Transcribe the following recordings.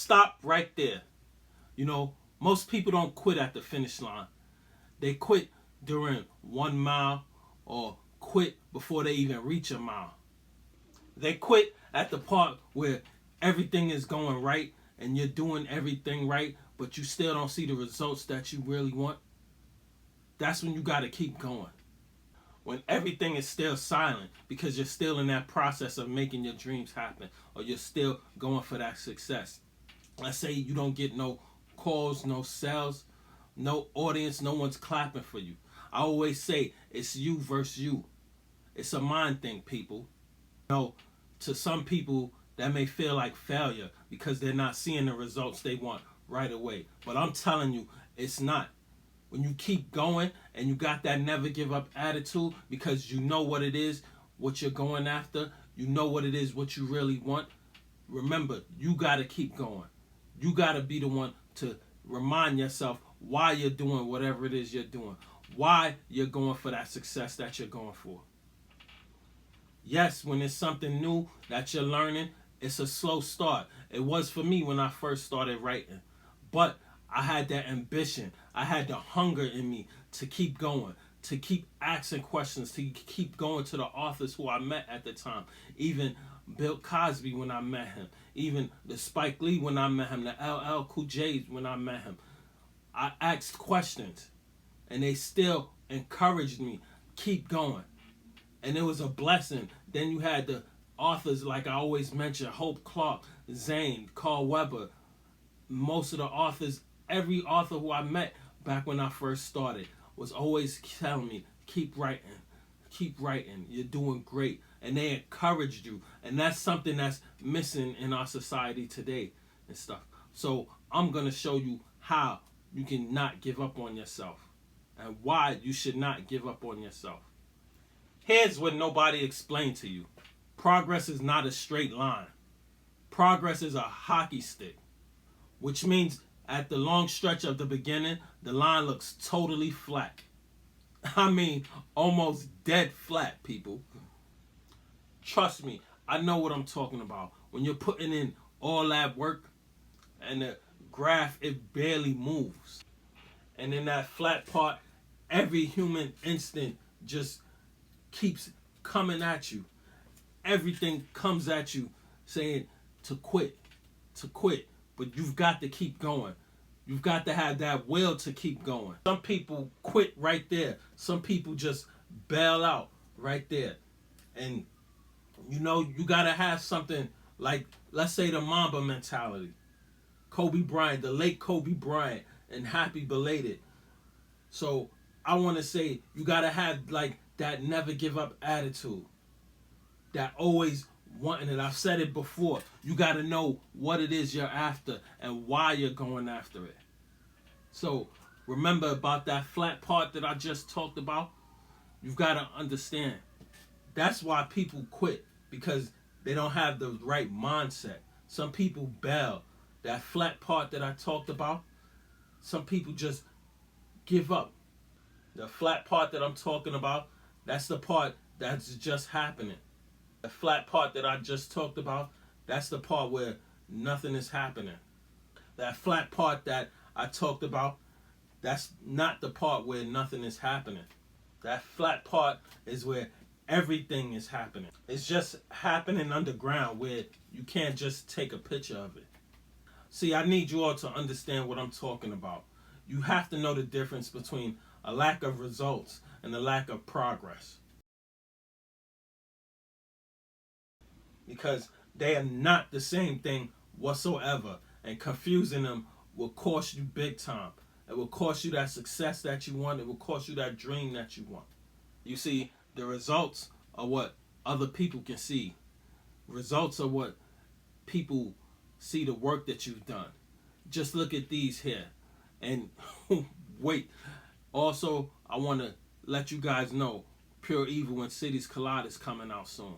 Stop right there. You know, most people don't quit at the finish line. They quit during 1 mile or quit before they even reach a mile. They quit at the part where everything is going right and you're doing everything right, but you still don't see the results that you really want. That's when you got to keep going. When everything is still silent because you're still in that process of making your dreams happen, or you're still going for that success. Let's say you don't get no calls, no sales, no audience, no one's clapping for you. I always say it's you versus you. It's a mind thing, people. You know, to some people that may feel like failure because they're not seeing the results they want right away. But I'm telling you, it's not. When you keep going and you got that never give up attitude because you know what it is, what you're going after, you know what it is, what you really want, remember, you got to keep going. You got to be the one to remind yourself why you're doing whatever it is you're doing, why you're going for that success that you're going for. Yes, when it's something new that you're learning, it's a slow start. It was for me when I first started writing. But I had that ambition. I had the hunger in me to keep going, to keep asking questions, to keep going to the authors who I met at the time. Even Bill Cosby when I met him. Even the Spike Lee when I met him. The LL Cool J when I met him. I asked questions. And they still encouraged me. Keep going. And it was a blessing. Then you had the authors like I always mention. Hope Clark, Zane, Carl Weber. Most of the authors, every author who I met back when I first started was always telling me, keep writing, you're doing great. And they encouraged you. And that's something that's missing in our society today and stuff. So I'm going to show you how you can not give up on yourself and why you should not give up on yourself. Here's what nobody explained to you. Progress is not a straight line. Progress is a hockey stick, which means at the long stretch of the beginning, the line looks totally flat. I mean, almost dead flat, people. Trust me, I know what I'm talking about. When you're putting in all that work and the graph, it barely moves. And in that flat part, every human instinct just keeps coming at you. Everything comes at you saying to quit. But you've got to keep going. You've got to have that will to keep going. Some people quit right there. Some people just bail out right there. And you know, you got to have something like, let's say, the Mamba mentality. Kobe Bryant, the late Kobe Bryant, and happy belated. So I want to say you got to have like that never give up attitude. That always wanting it. I've said it before. You got to know what it is you're after and why you're going after it. So remember about that flat part that I just talked about. You've got to understand. That's why people quit, because they don't have the right mindset. Some people bail. That flat part that I talked about, some people just give up. The flat part that I'm talking about, that's the part that's just happening. The flat part that I just talked about, that's the part where nothing is happening. That flat part that I talked about, that's not the part where nothing is happening. That flat part is where everything is happening. It's just happening underground where you can't just take a picture of it. See, I need you all to understand what I'm talking about. You have to know the difference between a lack of results and a lack of progress. Because they are not the same thing whatsoever. And confusing them will cost you big time. It will cost you that success that you want. It will cost you that dream that you want. You see, the results are what other people can see. Results are what people see the work that you've done. Just look at these here. And wait. Also, I want to let you guys know Pure Evil and Cities Collide is coming out soon.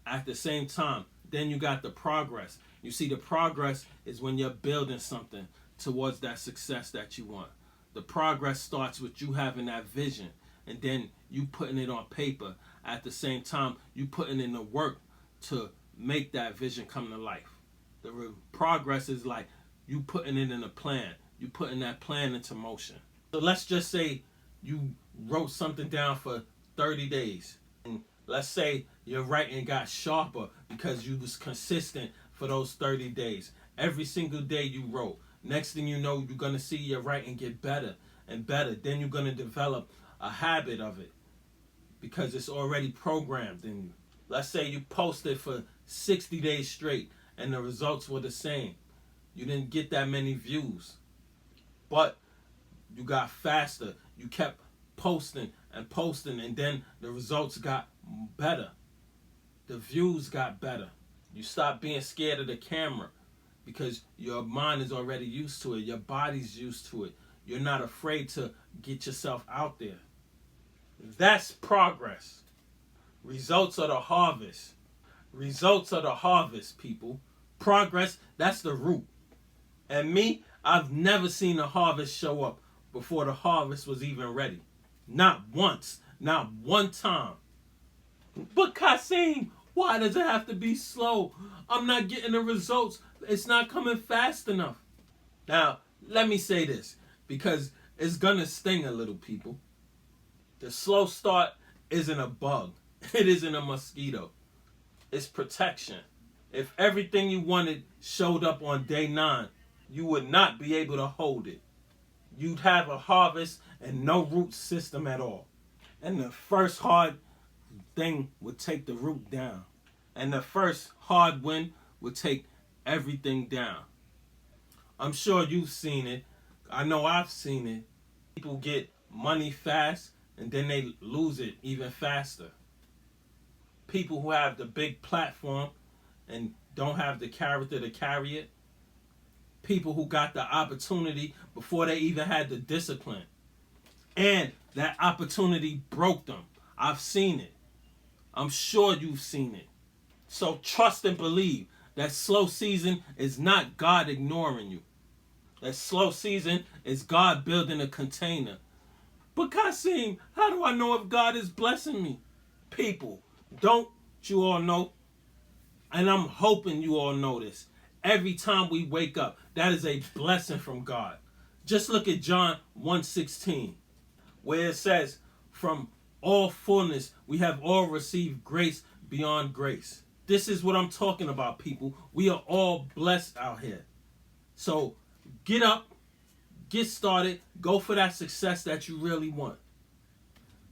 At the same time, then you got the progress. You see, the progress is when you're building something towards that success that you want. The progress starts with you having that vision, and then you putting it on paper. At the same time, you putting in the work to make that vision come to life. Progress is like you putting it in a plan. You putting that plan into motion. So let's just say you wrote something down for 30 days. And let's say your writing got sharper because you was consistent for those 30 days. Every single day you wrote. Next thing you know, you're going to see your writing get better and better. Then you're going to develop a habit of it because it's already programmed in you. Let's say you posted for 60 days straight and the results were the same. You didn't get that many views, but you got faster. You kept posting and posting, and then the results got better. The views got better. You stopped being scared of the camera because your mind is already used to it. Your body's used to it. You're not afraid to get yourself out there. That's progress. Results are the harvest. Results are the harvest, people. Progress, that's the root. And me, I've never seen a harvest show up before the harvest was even ready. Not once. Not one time. But Kasim, why does it have to be slow? I'm not getting the results. It's not coming fast enough. Now, let me say this, because it's gonna sting a little, people. The slow start isn't a bug. It isn't a mosquito. It's protection. If everything you wanted showed up on day 9, you would not be able to hold it. You'd have a harvest and no root system at all. And the first hard thing would take the root down. And the first hard wind would take everything down. I'm sure you've seen it. I know I've seen it. People get money fast and then they lose it even faster. People who have the big platform and don't have the character to carry it. People who got the opportunity before they even had the discipline. And that opportunity broke them. I've seen it. I'm sure you've seen it. So trust and believe that slow season is not God ignoring you. That slow season is God building a container. But Kasim, how do I know if God is blessing me? People, don't you all know? And I'm hoping you all know this. Every time we wake up, that is a blessing from God. Just look at John 1:16, where it says, from all fullness, we have all received grace beyond grace. This is what I'm talking about, people. We are all blessed out here. So get up, get started, go for that success that you really want.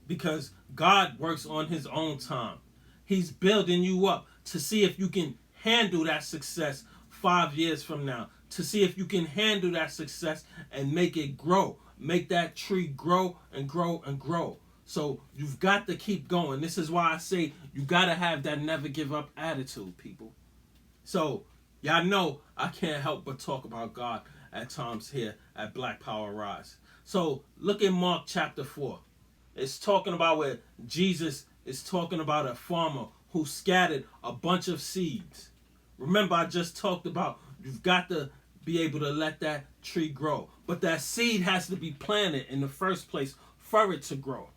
Because God works on his own time. He's building you up to see if you can handle that success 5 years from now. To see if you can handle that success and make it grow. Make that tree grow and grow and grow. So you've got to keep going. This is why I say you got to have that never give up attitude, people. So y'all know I can't help but talk about God at times here at BlackPowerRise. So look at Mark chapter 4. It's talking about where Jesus is talking about a farmer who scattered a bunch of seeds. Remember, I just talked about you've got to be able to let that tree grow. But that seed has to be planted in the first place for it to grow.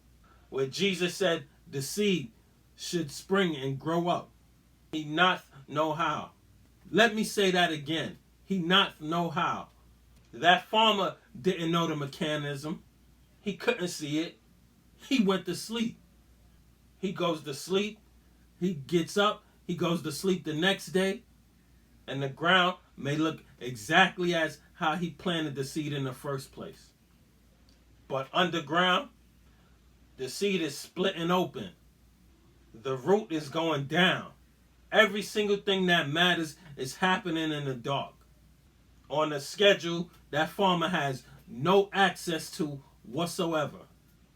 Where Jesus said the seed should spring and grow up. He not know how. Let me say that again. He not know how. That farmer didn't know the mechanism. He couldn't see it. He went to sleep. He goes to sleep. He gets up. He goes to sleep the next day. And the ground may look exactly as how he planted the seed in the first place. But underground, the seed is splitting open. The root is going down. Every single thing that matters is happening in the dark. On a schedule that farmer has no access to whatsoever.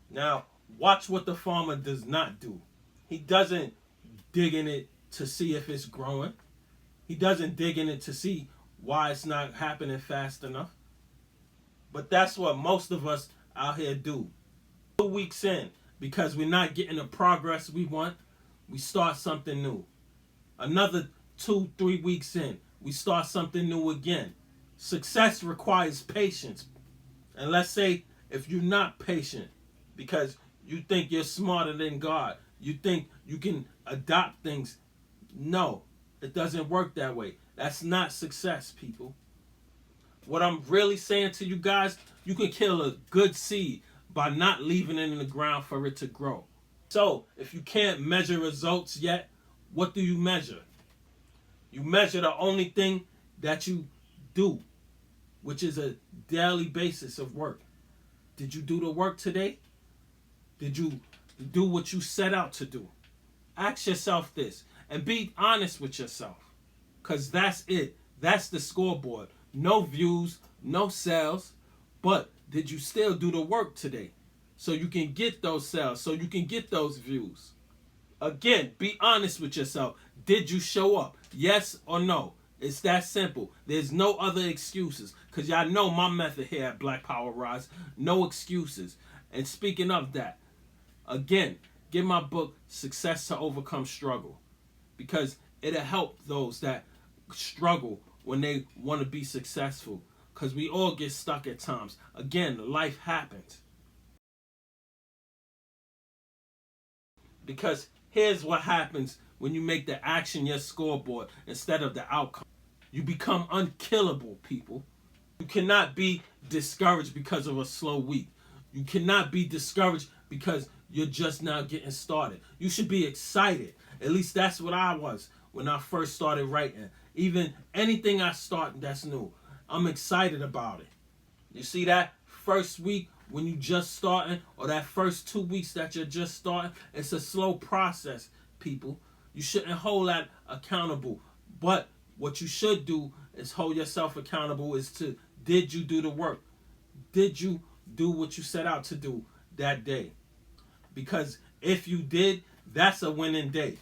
Now, watch what the farmer does not do. He doesn't dig in it to see if it's growing. He doesn't dig in it to see why it's not happening fast enough. But that's what most of us out here do. 2 weeks in, because we're not getting the progress we want, we start something new. Another 2-3 weeks in, we start something new again. Success requires patience. And let's say if you're not patient because you think you're smarter than God, you think you can adopt things. No, it doesn't work that way. That's not success, people. What I'm really saying to you guys, you can kill a good seed by not leaving it in the ground for it to grow. So, if you can't measure results yet, what do you measure? You measure the only thing that you do, which is a daily basis of work. Did you do the work today? Did you do what you set out to do? Ask yourself this and be honest with yourself, because that's it. That's the scoreboard. No views, no sales, but did you still do the work today so you can get those sales, so you can get those views? Again, be honest with yourself. Did you show up? Yes or no? It's that simple. There's no other excuses, because y'all know my method here at BlackPowerRise. No excuses. And speaking of that, again, get my book, Success to Overcome Struggle, because it'll help those that struggle when they want to be successful, because we all get stuck at times. Again, life happens. Because here's what happens when you make the action your scoreboard instead of the outcome. You become unkillable, people. You cannot be discouraged because of a slow week. You cannot be discouraged because you're just now getting started. You should be excited. At least that's what I was when I first started writing. Even anything I start that's new, I'm excited about it. You see that first week when you just starting, or that first 2 weeks that you're just starting, it's a slow process, people. You shouldn't hold that accountable. But what you should do is hold yourself accountable is to, did you do the work? Did you do what you set out to do that day? Because if you did, that's a winning day.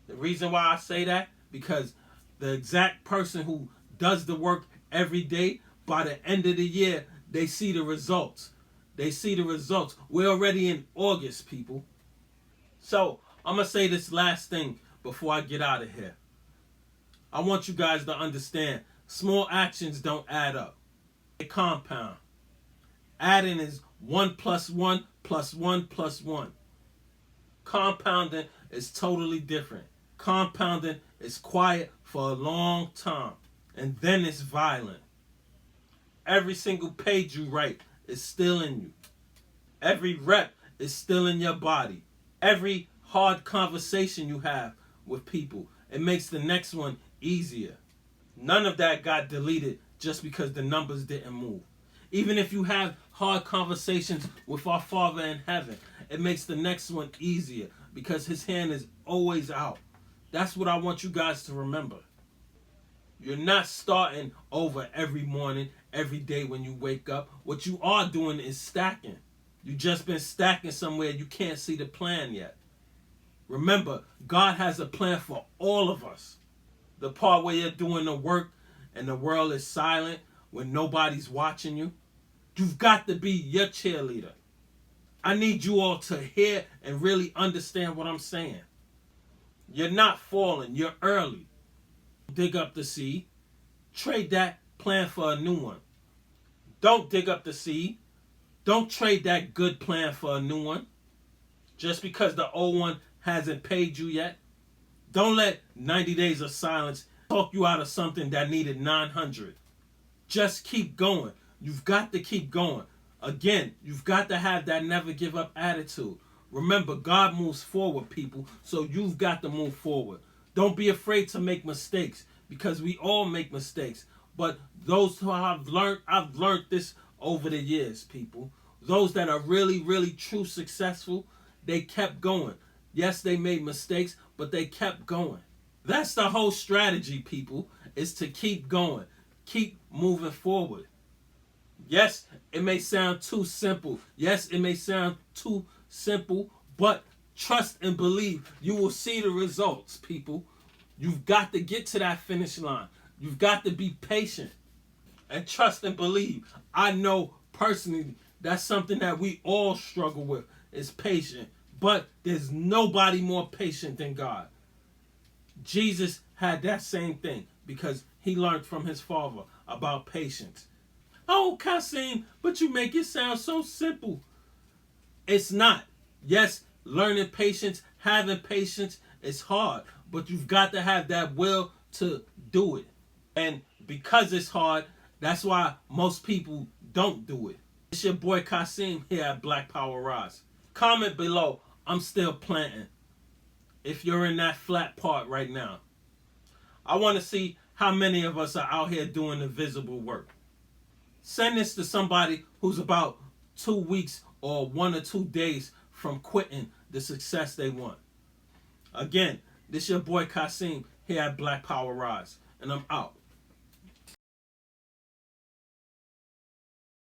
The reason why I say that, because the exact person who does the work every day, by the end of the year, they see the results. They see the results. We're already in August, people. So, I'm going to say this last thing before I get out of here. I want you guys to understand, small actions don't add up. They compound. Adding is 1 + 1 + 1 + 1. Compounding is totally different. Compounding is quiet for a long time, and then it's violent. Every single page you write is still in you. Every rep is still in your body. Every hard conversation you have with people, it makes the next one easier. None of that got deleted just because the numbers didn't move. Even if you have hard conversations with our Father in heaven, it makes the next one easier because his hand is always out. That's what I want you guys to remember. You're not starting over every morning, every day when you wake up. What you are doing is stacking. You just been stacking somewhere you can't see the plan yet. Remember, God has a plan for all of us. The part where you're doing the work and the world is silent, when nobody's watching you, you've got to be your cheerleader. I need you all to hear and really understand what I'm saying. You're not falling, you're early. Dig up the seed. Trade that plan for a new one. Don't dig up the seed. Don't trade that good plan for a new one. Just because the old one hasn't paid you yet. Don't let 90 days of silence talk you out of something that needed 900. Just keep going. You've got to keep going. Again, you've got to have that never give up attitude. Remember, God moves forward, people, so you've got to move forward. Don't be afraid to make mistakes, because we all make mistakes. But those who I've learned this over the years, people. Those that are really, really true successful, they kept going. Yes, they made mistakes, but they kept going. That's the whole strategy, people, is to keep going. Keep moving forward. Yes, it may sound too simple. Yes, it may sound too simple, but trust and believe. You will see the results, people. You've got to get to that finish line. You've got to be patient and trust and believe. I know personally that's something that we all struggle with, is patient. But there's nobody more patient than God. Jesus had that same thing because he learned from his Father about patience. Oh, Kasim, but you make it sound so simple. It's not. Yes, learning patience, having patience is hard, but you've got to have that will to do it. And because it's hard, that's why most people don't do it. It's your boy Kasim here at BlackPowerRise. Comment below, I'm still planting, if you're in that flat part right now. I want to see how many of us are out here doing the visible work. Send this to somebody who's about 2 weeks or 1 or 2 days from quitting the success they want. Again, this your boy Kasim here at BlackPowerRise, and I'm out.